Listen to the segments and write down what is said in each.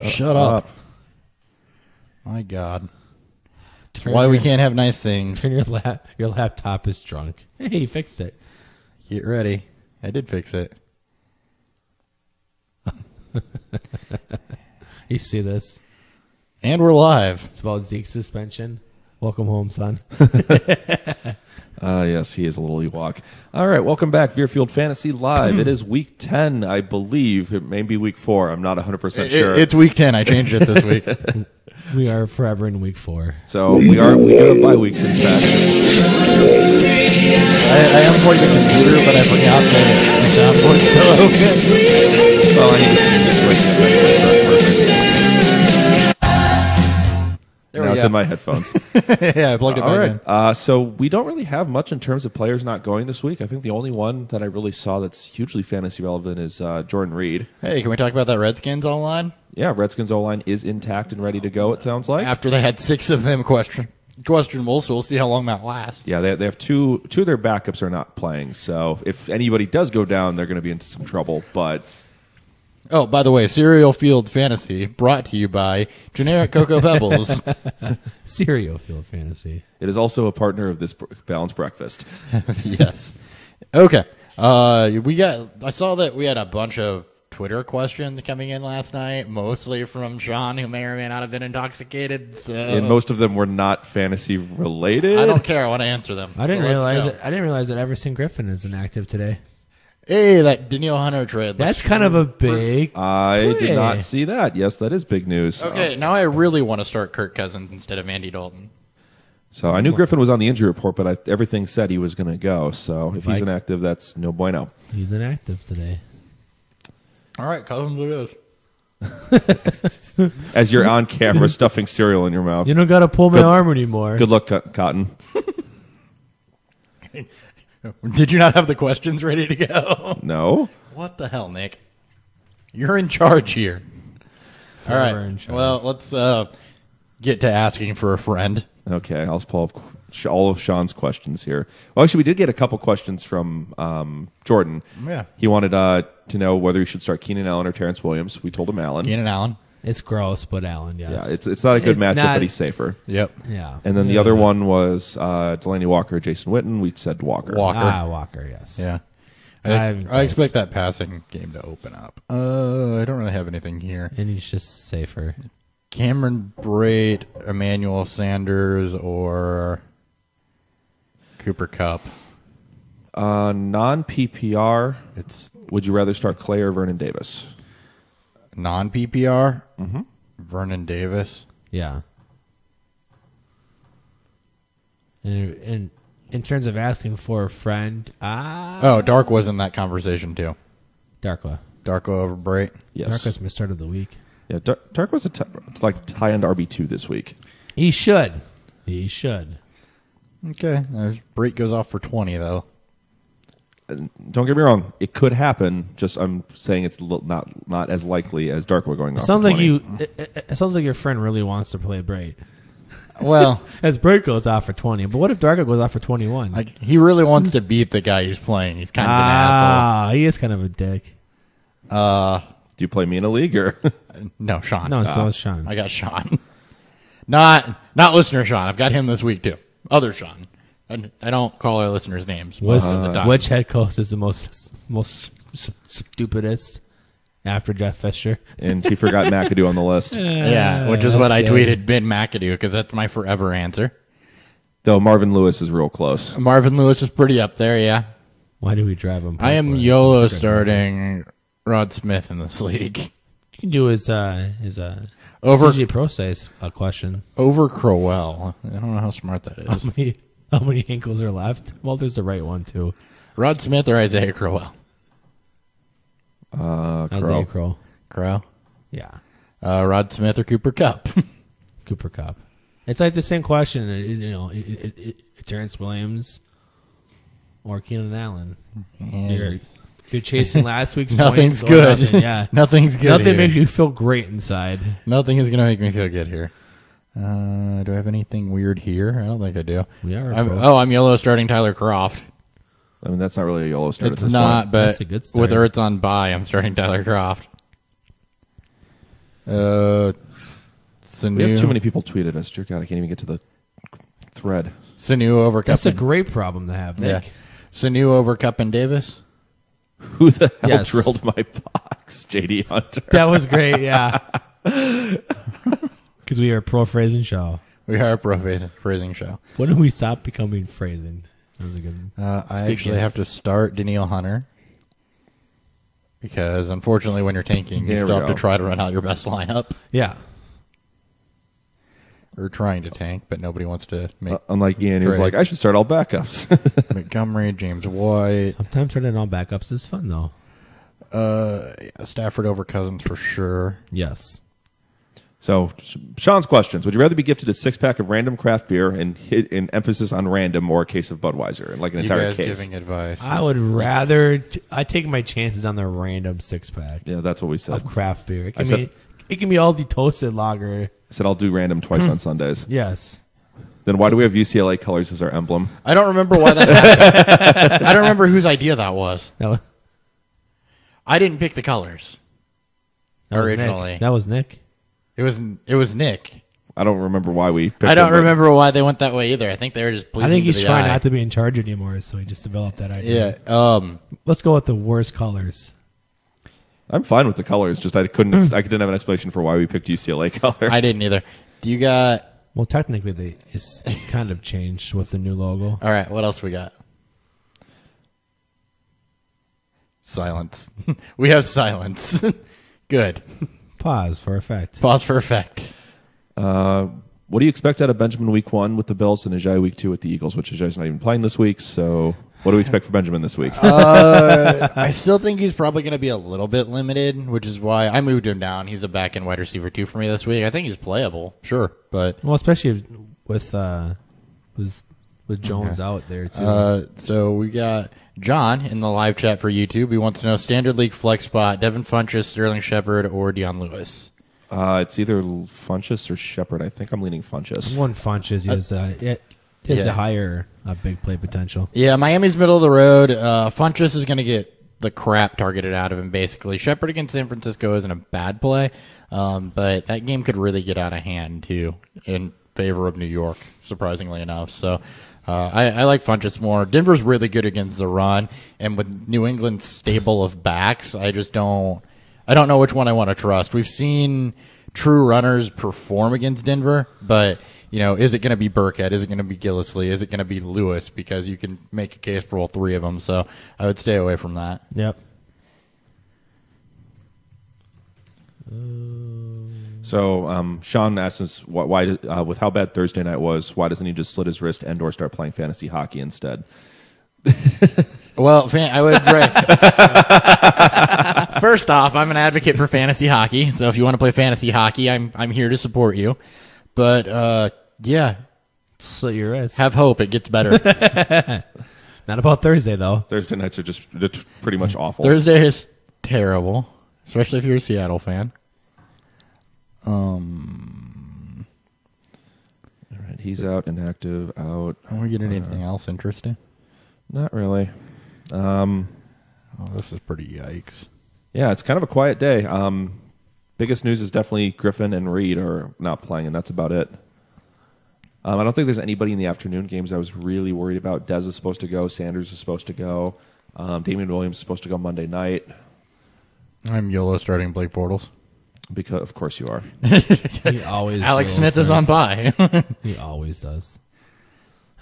Shut up. My God. That's why we can't have nice things. Turn your laptop is drunk. Hey, you fixed it. Get ready. I did fix it. You see this? And we're live. It's about Zeke's suspension. Welcome home, son. Yes, he is a little Ewok. All right, welcome back, Beerfield Fantasy Live. It is week 10, I believe. It may be week 4. I'm not 100% sure. It's week 10. I changed it this week. We are forever in week 4. So we do have bye weeks in fact. I unplugged the computer, but I forgot that the soundboard's still open. Well, I need to There now we it's go. in my headphones. Yeah, I plugged it All back right. in. So we don't really have much in terms of players not going this week. I think the only one that I really saw that's hugely fantasy relevant is Jordan Reed. Hey, can we talk about that Redskins online? Yeah, Redskins O-line is intact and ready to go, it sounds like. After they had 6 of them questionable, so we'll see how long that lasts. Yeah, they have two of their backups are not playing. So if anybody does go down, they're going to be into some trouble. But Oh, by the way, Cereal Field Fantasy brought to you by Generic Cocoa Pebbles. Cereal Field Fantasy. it is also a partner of this balanced breakfast. Yes. Okay. I saw that we had a bunch of Twitter questions coming in last night, mostly from Shawn, who may or may not have been intoxicated. So And most of them were not fantasy related. I don't care. I want to answer them. I didn't So let's realize go. it. I didn't realize that Everson Griffin is inactive today. Hey, that Daniil Hunter trade. That's kind of a big. I play. did not see that. Yes, that is big news. Okay, now I really want to start Kirk Cousins instead of Andy Dalton. So I knew Griffin was on the injury report, but everything said he was going to go. So if he's Mike. inactive, that's no bueno. He's inactive today. All right, Cousins it is. As you're on camera stuffing cereal in your mouth. You don't got to pull my arm anymore. Good luck, Cotton. Did you not have the questions ready to go? No. What the hell, Nick? You're in charge here. All Forever right. in charge. Well, let's get to asking for a friend. Okay, I'll pull up all of Sean's questions here. Well, actually, we did get a couple questions from Jordan. Yeah. He wanted to know whether he should start Keenan Allen or Terrence Williams. We told him Allen. Keenan Allen. It's gross, but Allen, yes. Yeah, it's not a good It's matchup, not- but he's safer. Yep. Yeah. And then the other one was Delaney Walker, Jason Witten. We said Walker. Walker, yes. Yeah. I'm I expect that passing game to open up. I don't really have anything here. And he's just safer. Cameron Brate, Emmanuel Sanders, or Cooper Kupp. Non-PPR, It's would you rather start Clay or Vernon Davis? non-PPR. Mm-hmm. Vernon Davis. Yeah. And in terms of asking for a friend, Oh, Dark was in that conversation too. Darko. Darko over Brate. Yes. Darko's my start of the week. Yeah, Dark was it's like high-end RB2 this week. He should. He should. Okay. Brate goes off for 20 though. Don't get me wrong; it could happen. Just I'm saying it's not as likely as Darko going It off. sounds for like 20. it sounds like your friend really wants to play Brate. Well, As Brate goes off for 20, but what if Darko goes off for 21? like he really wants to beat the guy he's playing. He's kind of an asshole. He is kind of a dick. Do you play me in a league or? No, Shawn. No, so is Shawn. I got Shawn. Not listener Shawn. I've got him this week too. Other Shawn. I don't call our listeners names most of the time. Which head coach is the most stupidest after Jeff Fisher? And he forgot McAdoo on the list. Yeah, which is what I That's tweeted Ben McAdoo because that's my forever answer. Though Marvin Lewis is real close. Marvin Lewis is pretty up there, yeah. Why do we drive him? I am YOLO starting Rod Smith in this league. You can do his Over CG Pro says a question. over Crowell. I don't know how smart that is. How many ankles are left? Well, there's the right one too. Rod Smith or Isaiah Crowell? Isaiah Crow. Crow. Yeah. Rod Smith or Cooper Kupp? Cooper Kupp. It's like the same question. Terrence Williams or Keenan Allen. You're chasing last week's Nothing's points or good. nothing, yeah. Nothing's good. Nothing here. makes you feel great inside. Nothing is going to make me feel good here. Do I have anything weird here? I don't think I do. I'm YOLO starting Tyler Croft. I mean, that's not really a YOLO start. It's at this not, point. but That's a good start. whether it's on bye, I'm starting Tyler Croft. Sanu. We have too many people tweeted us. Dear God, I can't even get to the thread. Sanu over Kupp. That's a great problem to have, Nick. Yeah. Sanu over Kupp and Davis. Who the hell Yes. drilled my box? JD Hunter. That was great, yeah. Because we are pro phrasing show. We are a pro phrasing show. When did we stop becoming phrasing? That was a good I actually have to start Daniil Hunter because, unfortunately, when you're tanking, you There still we have to go. try to run out your best lineup. Yeah. We're trying to tank, but nobody wants to make Unlike Ian, who's trades. like, I should start all backups. Montgomery, James White, Sometimes running all backups is fun, though. Stafford over Cousins for sure. Yes. So, Sean's questions. Would you rather be gifted a 6-pack of random craft beer and hit an emphasis on random or a case of Budweiser? Like an You entire guys case. giving advice. I would rather... I take my chances on the random 6-pack Yeah, that's what we said. of craft beer. It I can, said- it can be Aldi Toasted Lager. I said I'll do random twice on Sundays. Yes. Then why do we have UCLA colors as our emblem? I don't remember why that happened. I don't remember whose idea that was. That I didn't pick the colors was originally. Nick. That was Nick. It was Nick. I don't remember why we picked I don't them, but- remember why they went that way either. I think they were just pleasing I think to he's the trying eye. not to be in charge anymore, so he just developed that idea. Yeah. Let's go with the worst colors. I'm fine with the colors. Just I didn't have an explanation for why we picked UCLA colors. I didn't either. Do you got? Well, technically, it's kind of changed with the new logo. All right. What else we got? Silence. We have silence. Good. Pause for effect. Pause for effect. What do you expect out of Benjamin week 1 with the Bills and Ajayi week 2 with the Eagles, which Ajayi's not even playing this week? So what do we expect for Benjamin this week? I still think he's probably going to be a little bit limited, which is why I moved him down. He's a back end wide receiver 2 for me this week. I think he's playable, sure, but Well, especially with Jones out there too. so we got John in the live chat for YouTube. He wants to know standard league flex spot: Devin Funchess, Sterling Shepard, or Deion Lewis. It's either Funchess or Shepard. I think I'm leaning Funchess. One Funches is yeah. a higher big play potential. Yeah, Miami's middle of the road. Funchess is going to get the crap targeted out of him, basically. Shepard against San Francisco isn't a bad play, but that game could really get out of hand, too, in favor of New York, surprisingly enough. So I like Funchess more. Denver's really good against the run, and with New England's stable of backs, I don't know which one I want to trust. We've seen true runners perform against Denver, but is it going to be Burkhead? Is it going to be Gillislee? Is it going to be Lewis? Because you can make a case for all three of them. So I would stay away from that. Yep. So Sean asked us why with how bad Thursday night was, why doesn't he just slit his wrist and/or start playing fantasy hockey instead? Well, I would First off, I'm an advocate for fantasy hockey. So if you want to play fantasy hockey, I'm here to support you. But yeah, Slit your wrist. have hope it gets better. Not about Thursday though. Thursday nights are just pretty much awful. Thursday is terrible, especially if you're a Seattle fan. All right, he's out, inactive, out. Are we getting anything else interesting? Not really. Oh, this is pretty yikes. Yeah, it's kind of a quiet day. Biggest news is definitely Griffin and Reed are not playing, and that's about it. I don't think there's anybody in the afternoon games I was really worried about. Dez is supposed to go. Sanders is supposed to go. Damian Williams is supposed to go Monday night. I'm YOLO starting Blake Bortles. Because, of course, you are. He always. Alex YOLO Smith is on starts. bye. He always does.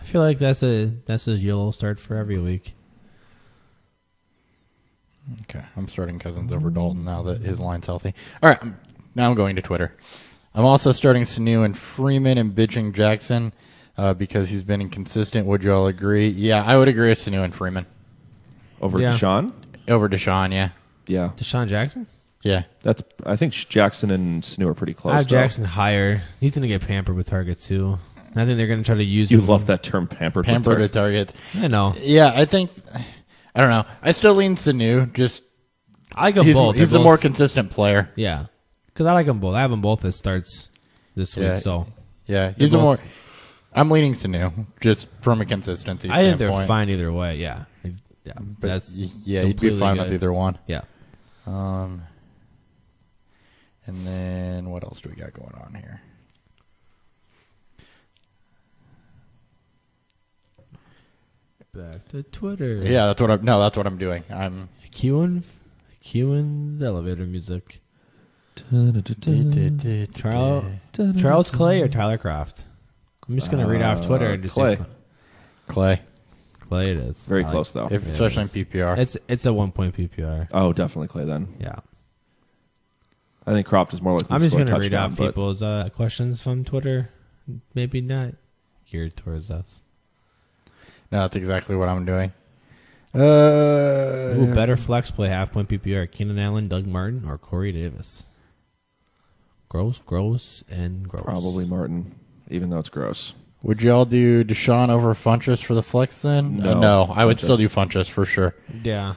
I feel like that's a YOLO start for every week. Okay, I'm starting Cousins over Dalton now that his line's healthy. All right, now I'm going to Twitter. I'm also starting Sanu and Freeman and bitching Jackson because he's been inconsistent. Would you all agree? Yeah, I would agree with Sanu and Freeman. Over Yeah. Deshaun? Over Deshaun, yeah. Yeah. Deshaun Jackson? Yeah. I think Jackson and Sanu are pretty close. I have though. Jackson higher. He's going to get pampered with targets too. I think they're going to try to use You him. love that term, pampered. with Pampered target. to target. I know. Yeah, I don't know. I still lean Sanu. Just I like them he's both. the They're more both- consistent player. Yeah. Because I like them both. I have them both as starts this week. Yeah. So Yeah, he's They're the more. both- I'm leaning Sanu just from a consistency I think standpoint. they're fine either way. Yeah. Yeah. But That's yeah, you'd be completely fine good. with either one. Yeah. And then what else do we got going on here? Back to Twitter. Yeah, that's what I'm doing. I'm Cueing the elevator music. Charles Clay or Tyler Croft? I'm just going to read off Twitter and just Clay. say Clay. Clay it is. Very close, though. Especially in PPR. It's a 1-point PPR. Oh, definitely Clay then. Yeah. I think Croft is more likely I'm to just score a going to read touchdown, off but people's questions from Twitter. Maybe not geared towards us. No, that's exactly what I'm doing. Ooh, better flex play half-point PPR. Keenan Allen, Doug Martin, or Corey Davis? Gross. probably Martin, even though it's gross. Would y'all do Deshaun over Funchess for the flex then? No. I would still do Funchess for sure. Yeah.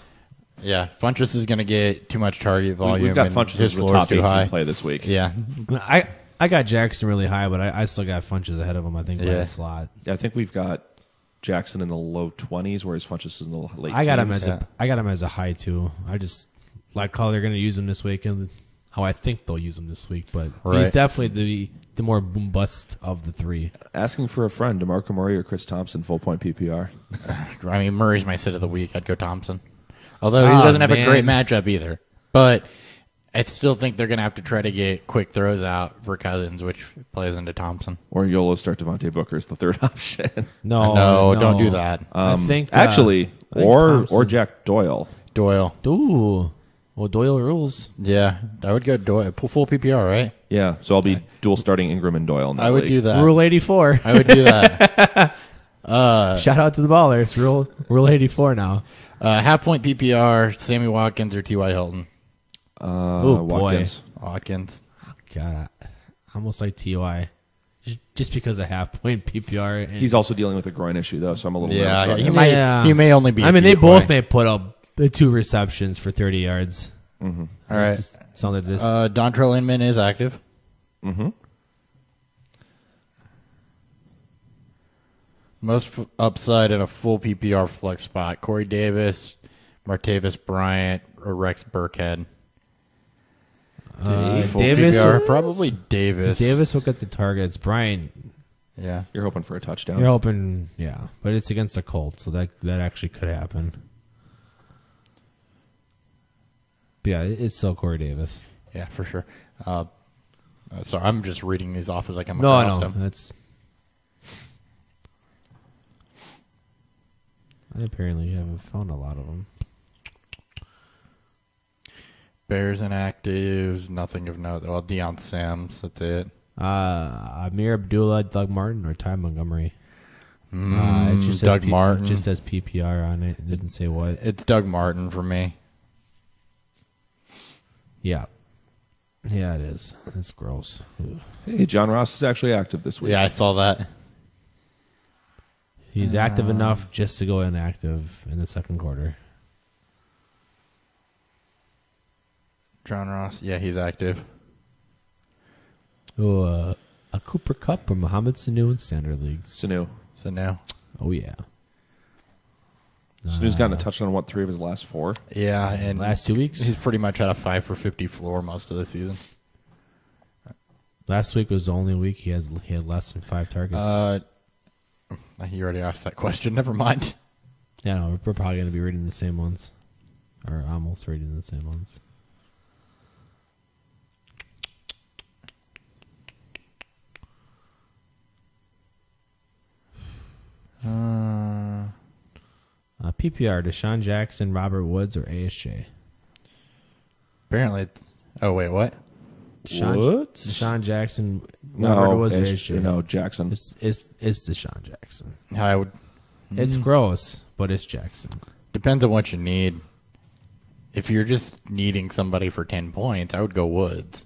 Yeah, Funchess is going to get too much target volume. We've got and Funchess his as the floor is top too 18 high. play this week. Yeah, I got Jackson really high, but I still got Funches ahead of him, I think, by a slot. Yeah, I think we've got Jackson in the low 20s, whereas Funchess is in the late I got teens. him as a high too. I just like how they're going to use him this week and how I think they'll use him this week. But he's definitely the more boom bust of the three. Asking for a friend, DeMarco Murray or Chris Thompson, full point PPR. I mean Murray's my sit of the week. I'd go Thompson, although he doesn't have a great matchup either. But I still think they're going to have to try to get quick throws out for Cousins, which plays into Thompson. Or YOLO start Devontae Booker is the third option. No, don't do that. I think or Jack Doyle. Ooh. Well, Doyle rules. Yeah, I would go Doyle. Full PPR, right? Yeah, so I'll be dual starting Ingram and Doyle in that I would league. do that. Rule 84. I would do that. Shout out to the ballers. Rule 84 now. Half point PPR, Sammy Watkins or T.Y. Hilton. Watkins. Watkins. God, I almost like T.Y. Just because of half-point PPR. And He's also dealing with a groin issue, though, so I'm a little nervous about him. He may only be. I mean, they both may put up the 2 receptions for 30 yards. Mm-hmm. All right. Sound like this. Dontrell Inman is active. Mm-hmm. Most upside in a full PPR flex spot: Corey Davis, Martavis Bryant, or Rex Burkhead. Davis, probably Davis. Davis will get the targets. Bryant, yeah, you're hoping for a touchdown. You're hoping, yeah, but it's against the Colts, so that actually could happen. But yeah, it's still Corey Davis. Yeah, for sure. So I'm just reading these off as I come across them. No, that's. I apparently haven't found a lot of them. Bears inactives, nothing of note. Well, Deion Sams, that's it. Amir Abdullah, Doug Martin, or Ty Montgomery. It just Doug Martin. It just says PPR on it. It doesn't say what. It's Doug Martin for me. Yeah. Yeah, it is. It's gross. Hey, John Ross is actually active this week. Yeah, I saw that. He's active enough just to go inactive in the second quarter. John Ross, yeah, he's active. Oh, a Cooper Kupp or Mohamed Sanu in standard leagues. Sanu. Oh, yeah. Sanu's gotten a touchdown on, 3 of his last 4? Yeah, and last 2 weeks? He's pretty much had a 5 for 50 floor most of the season. Last week was the only week he had less than 5 targets. You already asked that question. Never mind. Yeah, no, we're probably going to be reading the same ones. Or almost reading the same ones. PPR, Deshaun Jackson, Robert Woods, or ASJ? Apparently it's... Oh, wait, what? Deshaun Jackson, Robert Woods, or ASJ? No, Jackson. It's Deshaun Jackson. I would... It's gross, but it's Jackson. Depends on what you need. If you're just needing somebody for 10 points, I would go Woods.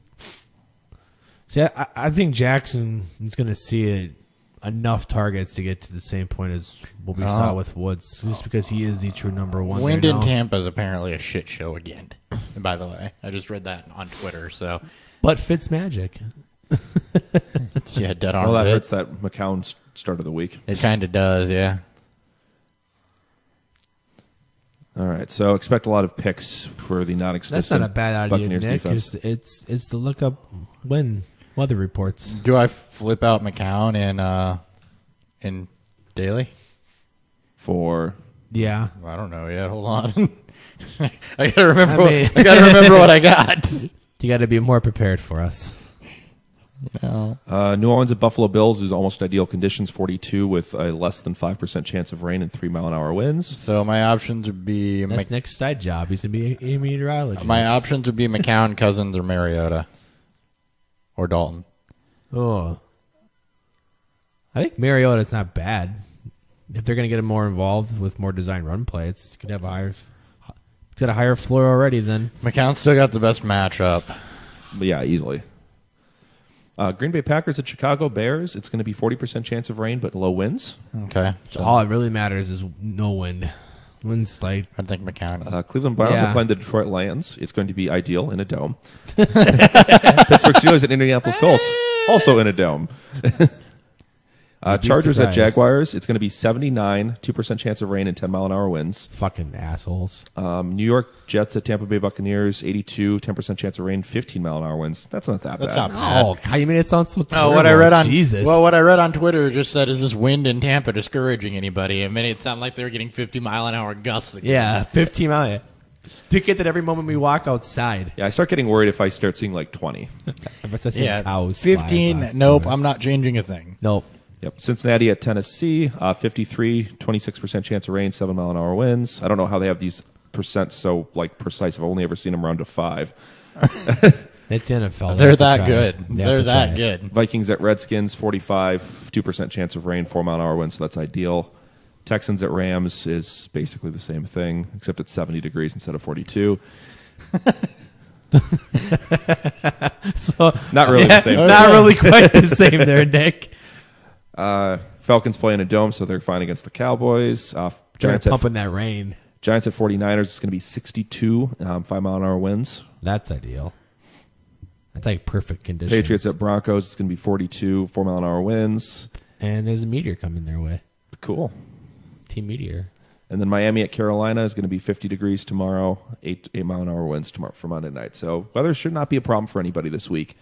See, I think Jackson is going to see enough targets to get to the same point as what we saw with Woods, just because he is the true number one. Wind in Tampa is apparently a shit show again. By the way, I just read that on Twitter. So, but Fitz magic. Yeah, dead on. Well, that hurts that McCown start of the week. It kind of does, yeah. All right, so expect a lot of picks for the non-existent That's not a bad idea, Buccaneers Nick. defense. It's to look up when weather reports. Do I flip out McCown in Daily? For Yeah. I don't know yet. Hold on. I gotta remember. I What I got. You got to be more prepared for us. You know. New Orleans at Buffalo Bills is almost ideal conditions, 42 with a less than 5% chance of rain and 3-mile-an-hour winds. So my options would be That's Nick's side job. He's going to be a meteorologist. my options would be McCown, Cousins, or Mariota, or Dalton. Oh. I think Mariota's not bad. If they're going to get him more involved with more design run play, it's going to have it's got a higher floor already then. McCown's still got the best matchup. But yeah, easily. Green Bay Packers at Chicago Bears. It's going to be 40% chance of rain, but low winds. Okay. So all it really matters is no wind. Wind's like... I think McCown. Cleveland Browns Yeah. are playing the Detroit Lions. It's going to be ideal in a dome. Pittsburgh Steelers at Indianapolis Colts. Also in a dome. Chargers at surprised. Jaguars. It's going to be 79, 2% chance of rain and 10-mile-an-hour winds. Fucking assholes. New York Jets at Tampa Bay Buccaneers. 82, 10% chance of rain, 15-mile-an-hour winds. That's not that That's bad. not bad. Oh, God, you made it sound so terrible. No, what I read on Jesus. what I read on Twitter just said, "Is this wind in Tampa discouraging anybody?" I mean, it sounded like they were getting 50-mile-an-hour gusts. Again. Yeah, 15 miles. To get that every moment we walk outside. Yeah, I start getting worried if I start seeing like 20. If it's seeing Yeah, cows fly 15. across Nope, the- I'm not changing a thing. Nope. Yep. Cincinnati at Tennessee, 53, 26% chance of rain, 7-mile-an-hour winds. I don't know how they have these percents so like precise. I've only ever seen them round to 5. It's NFL. They're have to that try good. it. They have They're to that try it. good. Vikings at Redskins, 45, 2% chance of rain, 4-mile-an-hour winds, so that's ideal. Texans at Rams is basically the same thing, except it's 70 degrees instead of 42. So Not really the same thing. Not really quite the same there, Nick. Falcons play in a dome, so they're fine against the Cowboys. Giants Giants at pumping that rain. 49ers is going to be 62, 5-mile-an-hour winds. That's ideal. That's like perfect conditions. Patriots at Broncos, it's going to be 42, 4-mile-an-hour winds. And there's a meteor coming their way. Cool. Team Meteor. And then Miami at Carolina is going to be 50 degrees tomorrow, 8-mile-an-hour winds tomorrow for Monday night. So weather should not be a problem for anybody this week.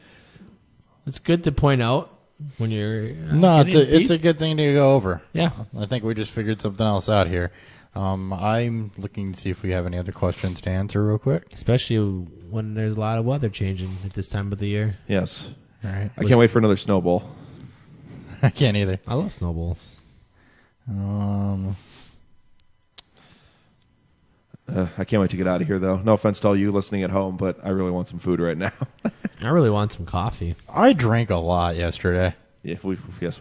It's good to point out when you're... No, getting it's a beat. good thing to go over. Yeah. I think we just figured something else out here. I'm looking to see if we have any other questions to answer real quick. Especially when there's a lot of weather changing at this time of the year. Yes. All right. I can't wait for another snowball. I can't either. I love snowballs. I can't wait to get out of here, though. No offense to all you listening at home, but I really want some food right now. I really want some coffee. I drank a lot yesterday. Yes, we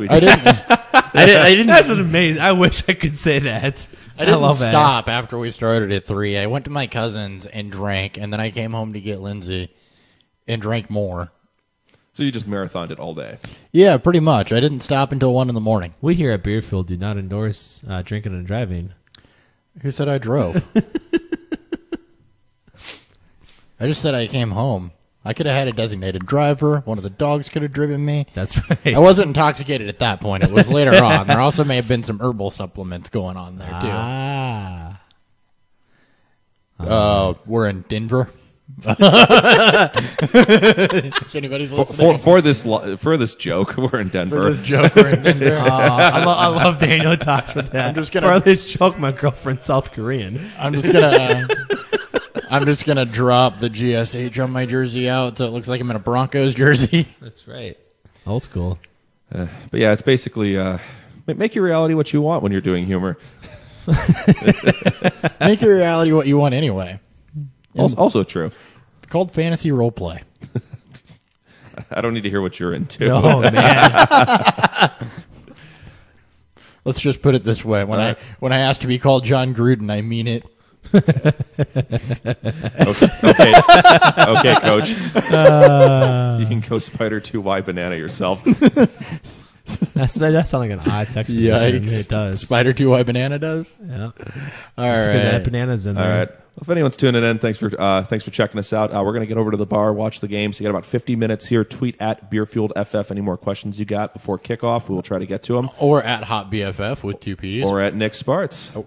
I did. didn't. I didn't. That's amazing. I wish I could say that. I didn't love that. stop after we started at 3. I went to my cousin's and drank, and then I came home to get Lindsay and drank more. So you just marathoned it all day. Yeah, pretty much. I didn't stop until 1 in the morning. We here at Beerfield do not endorse drinking and driving. Who said I drove? I just said I came home. I could have had a designated driver. One of the dogs could have driven me. That's right. I wasn't intoxicated at that point. It was later on. There also may have been some herbal supplements going on there, too. We're in Denver. If anybody's listening. For this joke, we're in Denver. For this joke, we're in Denver. I love Daniel talks with that. I'm just gonna- For this joke, my girlfriend's South Korean. I'm just gonna drop the GSH on my jersey out so it looks like I'm in a Broncos jersey. That's right. Old school. But yeah, it's basically make your reality what you want when you're doing humor. Make your reality what you want anyway. Also true. It's called fantasy role play. I don't need to hear what you're into. Oh, man. Let's just put it this way: when I asked to be called John Gruden, I mean it. Okay, coach. You can go Spider 2Y banana yourself. That sounds like an odd sex position. It does. Spider 2Y banana does. Yeah. All Because right. that banana's in All there. right. Well, if anyone's tuning in, thanks for checking us out. We're going to get over to the bar, watch the game. So you got about 50 minutes here. Tweet at BeerfieldFF any more questions you got before kickoff. We will try to get to them. Or at Hot BFF with 2 P's. Or at Nick Sparts. Oh,